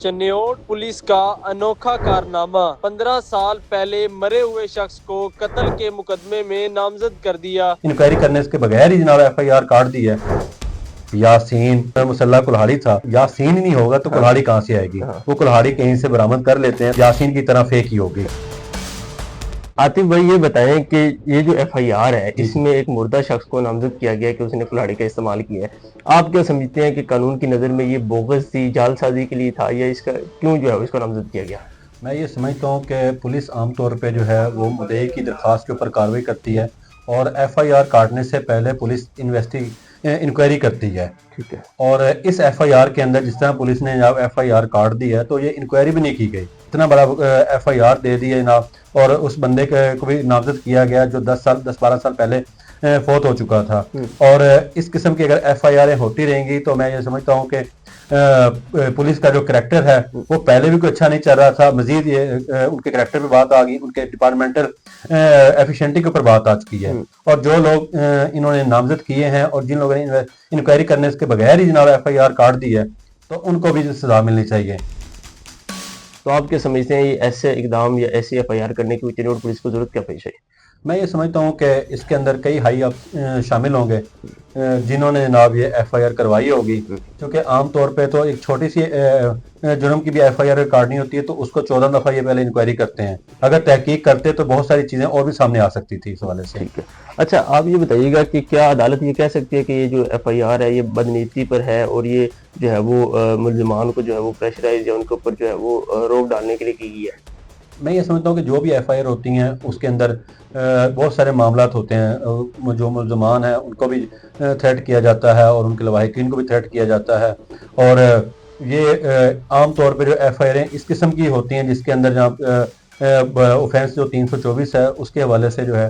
Chiniot police का अनोखा कारनामा 15 साल पहले मरे हुए शख्स को कत्ल के मुकदमे में नामजद कर दिया। इंक्वायरी करने के बगैर ही जनाब FIR काट दी है। यासीन मुसल्ला कुल्हाड़ी था, यासीन ही नहीं होगा तो कुल्हाड़ी कहाँ से आएगी? वो कुल्हाड़ी कहीं से बरामद कर लेते हैं, यासीन की तरह फेक ही होगी। आतिफ भाई ये बताएं कि ये जो FIR है इसमें एक मुर्दा शख्स को नामजद किया गया कि उसने कुल्हाड़ी का इस्तेमाल किया है। आप क्या समझते हैं कि कानून की नज़र में ये बोगस थी, जालसाजी के लिए था, या इसका क्यों जो है इसको नामजद किया गया? मैं ये समझता हूँ कि पुलिस आमतौर पे जो है वो मुद्दई की दरख्वास्त के ऊपर कार्रवाई करती है और FIR काटने से पहले पुलिस इंक्वायरी करती है। ठीक है। और इस FIR के अंदर जिस तरह पुलिस ने जनाब FIR काट दी है तो ये इंक्वायरी भी नहीं की गई। इतना बड़ा FIR दे दी है जनाब, और उस बंदे को भी नामजद किया गया जो 10-12 साल पहले फौत हो चुका था। और इस किस्म की अगर FIR होती रहेंगी तो मैं ये समझता हूँ कि पुलिस का जो करैक्टर है वो पहले भी कोई अच्छा नहीं चल रहा था, मजीद ये उनके करैक्टर पे बात आ गई, उनके डिपार्टमेंटल एफिशिएंसी के ऊपर बात आ चुकी है। और जो लोग इन्होंने नामजद किए हैं और जिन लोगों ने इंक्वायरी करने के बगैर ही जनाब FIR काट दी है तो उनको भी सजा मिलनी चाहिए। तो आप क्या समझते हैं ये ऐसे इकदाम या ऐसी FIR करने की चन्योट पुलिस को जरूरत क्या पेश आई? मैं ये समझता हूँ कि इसके अंदर कई हाई अप शामिल होंगे जिन्होंने जनाब ये FIR करवाई होगी, क्योंकि आमतौर पे तो एक छोटी सी जुर्म की भी FIR काटनी होती है तो उसको 14 दफ़ा ये पहले इंक्वायरी करते हैं। अगर तहकीक करते तो बहुत सारी चीज़ें और भी सामने आ सकती थी इस हवाले से। ठीक है। अच्छा, आप ये बताइएगा कि क्या अदालत ये कह सकती है कि ये जो FIR है ये बदनीति पर है और ये जो है वो मुल्जिमान को जो है वो प्रेशराइज या उनके ऊपर जो है वो रोक डालने के लिए की गई है? मैं ये समझता हूँ कि जो भी FIR होती हैं उसके अंदर बहुत सारे मामलात होते हैं। जो मुल्ज़मान हैं उनको भी थ्रेट किया जाता है और उनके लवाहिकीन को भी थ्रेट किया जाता है। और ये आम तौर पे जो FIR इस किस्म की होती हैं जिसके अंदर जहाँ ऑफेंस जो 324 है उसके हवाले से जो है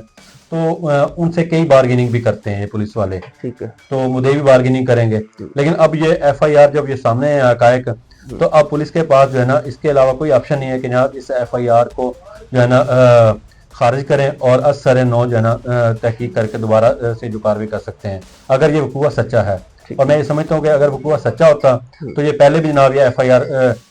तो उनसे कई बार्गेनिंग भी करते हैं ये पुलिस वाले। ठीक है। तो मुद्दे भी बार्गेनिंग करेंगे, लेकिन अब ये FIR जब ये सामने है हकायक तो अब पुलिस के पास जो है ना इसके अलावा कोई ऑप्शन नहीं है कि जनाब इस FIR को जो है ना खारिज करें और असर नौ जो है ना तहकीक करके दोबारा से जो कार्रवाई कर सकते हैं अगर ये वकूआ सच्चा है। और मैं ये समझता हूँ कि अगर वकूआ सच्चा होता तो ये पहले भी जनाब ये FIR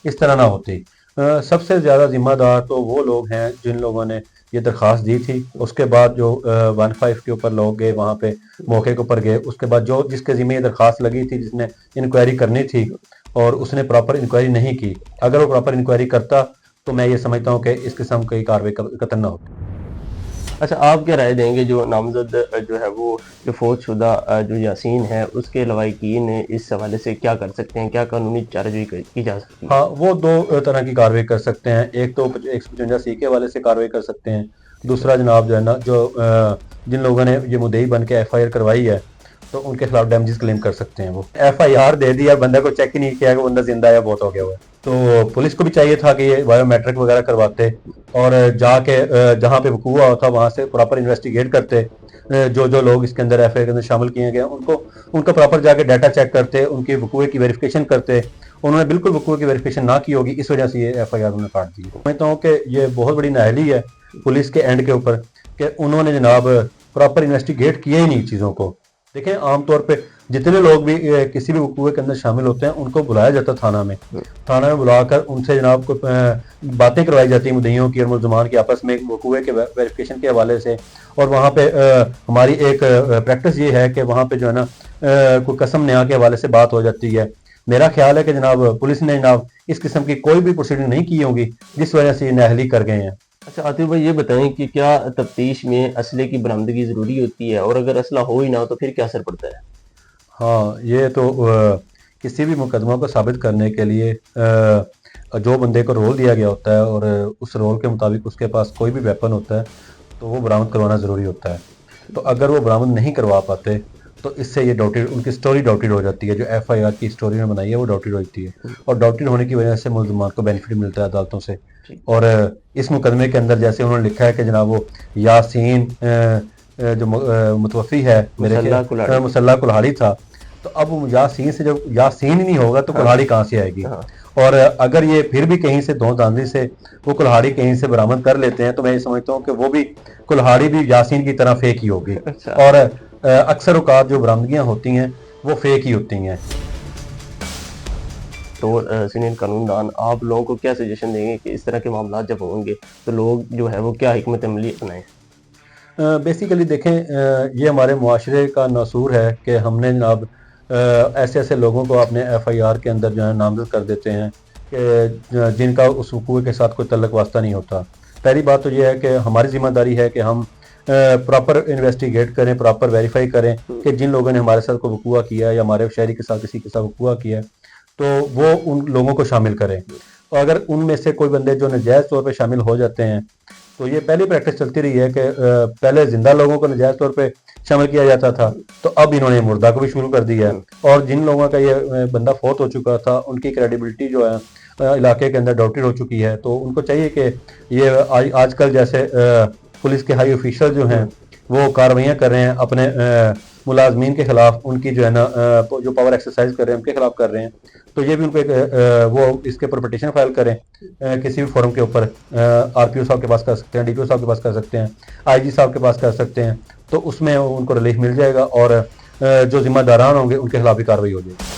इस तरह ना होती। सबसे ज़्यादा जिम्मेदार तो वो लोग हैं जिन लोगों ने ये दरख्वास्त दी थी, उसके बाद जो 15 के ऊपर लोग गए वहाँ पे मौके के ऊपर गए, उसके बाद जो जिसके ज़िम्मे ये दरख्वास्त लगी थी जिसने इंक्वायरी करनी थी और उसने प्रॉपर इंक्वायरी नहीं की, अगर वो प्रॉपर इंक्वायरी करता तो मैं ये समझता हूँ कि इस किस्म की कार्रवाई कतई ना होती। अच्छा, आप क्या राय देंगे जो नामजद जो है वो जो फौजशुदा जो यासीन है उसके लवाहिकीन इस हवाले से क्या कर सकते हैं, क्या कानूनी चाराजोई की जा सकती है? हाँ, वो दो तरह की कार्रवाई कर सकते हैं। एक तो 155C के हवाले से कार्रवाई कर सकते हैं, दूसरा जनाब जो है ना जो जिन लोगों ने ये मुद्दई बन के FIR करवाई है तो उनके खिलाफ डैमेजेस क्लेम कर सकते हैं। वो FIR दे दिया, बंदा को चेक ही नहीं किया कि बंदा जिंदा है बहुत हो गया हुआ है। तो पुलिस को भी चाहिए था कि ये बायोमेट्रिक वगैरह करवाते और जाके जहाँ पे वकूआ होता वहाँ से प्रॉपर इन्वेस्टिगेट करते। जो लोग इसके अंदर FIR के अंदर शामिल किए गए उनको उनका प्रॉपर जाके डाटा चेक करते, उनके वकूए की वेरिफिकेशन करते। उन्होंने बिल्कुल वकूए की वेरिफिकेशन ना की होगी, इस वजह से ये FIR उन्होंने काट दी। मैं समझता हूँ कि ये बहुत बड़ी नाअहली है पुलिस के एंड के ऊपर कि उन्होंने जनाब प्रॉपर इन्वेस्टिगेट किया ही नहीं चीज़ों को। देखें, आमतौर पे जितने लोग भी किसी भी वकूए के अंदर शामिल होते हैं उनको बुलाया जाता थाना में बुलाकर उनसे जनाब को बातें करवाई जाती हैं मुद्दइयों की और मुल्ज़मान की आपस में वकूए के वेरिफिकेशन के हवाले से। और वहाँ पे हमारी एक प्रैक्टिस ये है कि वहाँ पे जो है ना कोई कसम न्याय के हवाले से बात हो जाती है। मेरा ख्याल है कि जनाब पुलिस ने जनाब इस किस्म की कोई भी प्रोसीडिंग नहीं की होगी जिस वजह से ये नाअहली कर गए हैं। अच्छा आतिफ भाई, ये बताएं कि क्या तफ्तीश में असले की बरामदगी ज़रूरी होती है और अगर असला हो ही ना हो तो फिर क्या असर पड़ता है? हाँ, ये तो किसी भी मुकदमा को साबित करने के लिए जो बंदे को रोल दिया गया होता है और उस रोल के मुताबिक उसके पास कोई भी वेपन होता है तो वो बरामद करवाना ज़रूरी होता है। तो अगर वो बरामद नहीं करवा पाते तो इससे ये डाउटेड, उनकी स्टोरी डाउटेड हो जाती है। जो FIR की स्टोरी में बनाई है वो डाउटेड होती है और डाउटेड होने की वजह से मुल्ज़मान को बेनिफिट मिलता है अदालतों से। और इस मुकदमे के अंदर जैसे उन्होंने लिखा है कि जनाब वो यासीन जो मुतवफ़ी है मेरे मुसल्ला कुल्हाड़ी था, तो अब यासीन से जब यासीन ही नहीं होगा तो कुल्हाड़ी कहाँ से आएगी? और अगर ये फिर भी कहीं से धांधली से वो कुल्हाड़ी कहीं से बरामद कर लेते हैं तो मैं ये समझता हूँ कि वो भी कुल्हाड़ी भी यासीन की तरह फेक ही होगी। और अक्सर औकात जो बरामदगियाँ होती हैं वो फेक ही होती हैं। तो सीनियर कानूनदान, आप लोगों को क्या सजेशन देंगे कि इस तरह के मामला जब होंगे तो लोग जो है वो क्या हिकमत अमली अपनाएं? बेसिकली देखें, ये हमारे मुआशरे का नसूर है कि हमने जनाब ऐसे ऐसे लोगों को अपने FIR के अंदर जो है नामजद कर देते हैं कि जिनका उस हुकूक के साथ कोई तल्लक वास्ता नहीं होता। पहली बात तो ये है कि हमारी जिम्मेदारी है कि हम प्रॉपर इन्वेस्टिगेट करें, प्रॉपर वेरीफाई करें कि जिन लोगों ने हमारे साथ कोई वकूआ किया या हमारे शहरी के साथ किसी के साथ वकूआ किया तो वो उन लोगों को शामिल करें। और अगर उनमें से कोई बंदे जो नजायज़ तौर पे शामिल हो जाते हैं तो ये पहली प्रैक्टिस चलती रही है कि पहले जिंदा लोगों को नजायज़ तौर पे शामिल किया जाता था, तो अब इन्होंने मुर्दा को भी शुरू कर दिया है। और जिन लोगों का ये बंदा फौत हो चुका था उनकी क्रेडिबिलिटी जो है इलाके के अंदर डाउटेड हो चुकी है, तो उनको चाहिए कि ये आजकल जैसे पुलिस के हाई ऑफिशियल जो हैं वो कार्रवाइयाँ कर रहे हैं अपने मुलाजमीन के खिलाफ, उनकी जो है ना जो पावर एक्सरसाइज कर रहे हैं उनके खिलाफ कर रहे हैं, तो ये भी उनको एक वो इसके ऊपर पिटीशन फाइल करें किसी भी फोरम के ऊपर। RPO साहब के पास कर सकते हैं, DPO साहब के पास कर सकते हैं, IG साहब के पास कर सकते हैं, तो उसमें उनको रिलीफ मिल जाएगा और जो जिम्मेदारान होंगे उनके खिलाफ भी कार्रवाई हो जाएगी।